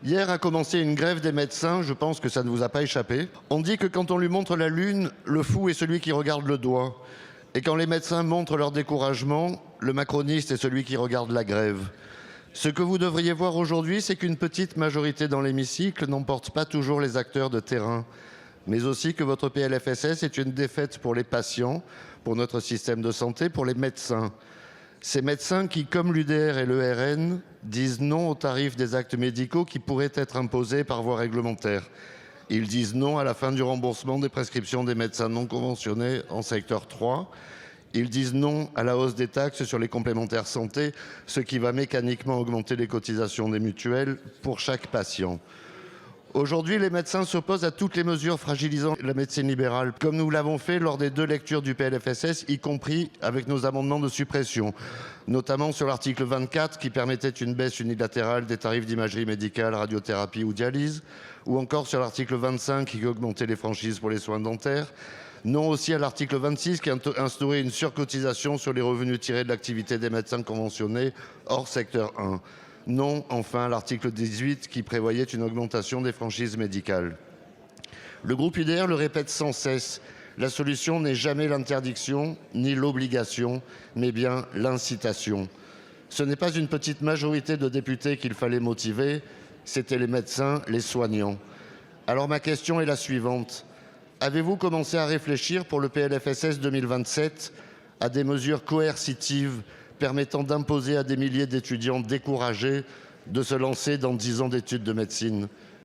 Hier a commencé une grève des médecins, je pense que ça ne vous a pas échappé. On dit que quand on lui montre la lune, le fou est celui qui regarde le doigt. Et quand les médecins montrent leur découragement, le macroniste est celui qui regarde la grève. Ce que vous devriez voir aujourd'hui, c'est qu'une petite majorité dans l'hémicycle n'emporte pas toujours les acteurs de terrain, mais aussi que votre PLFSS est une défaite pour les patients, pour notre système de santé, pour les médecins. Ces médecins qui, comme l'UDR et le RN, disent non aux tarifs des actes médicaux qui pourraient être imposés par voie réglementaire. Ils disent non à la fin du remboursement des prescriptions des médecins non conventionnés en secteur 3. Ils disent non à la hausse des taxes sur les complémentaires santé, ce qui va mécaniquement augmenter les cotisations des mutuelles pour chaque patient. Aujourd'hui, les médecins s'opposent à toutes les mesures fragilisant la médecine libérale, comme nous l'avons fait lors des 2 lectures du PLFSS, y compris avec nos amendements de suppression, notamment sur l'article 24 qui permettait une baisse unilatérale des tarifs d'imagerie médicale, radiothérapie ou dialyse, ou encore sur l'article 25 qui augmentait les franchises pour les soins dentaires. Non aussi à l'article 26 qui a instauré une surcotisation sur les revenus tirés de l'activité des médecins conventionnés hors secteur 1. Non, enfin, l'article 18 qui prévoyait une augmentation des franchises médicales. Le groupe UDR le répète sans cesse, la solution n'est jamais l'interdiction ni l'obligation, mais bien l'incitation. Ce n'est pas une petite majorité de députés qu'il fallait motiver, c'étaient les médecins, les soignants. Alors ma question est la suivante. Avez-vous commencé à réfléchir pour le PLFSS 2027 à des mesures coercitives permettant d'imposer à des milliers d'étudiants découragés de se lancer dans 10 ans d'études de médecine?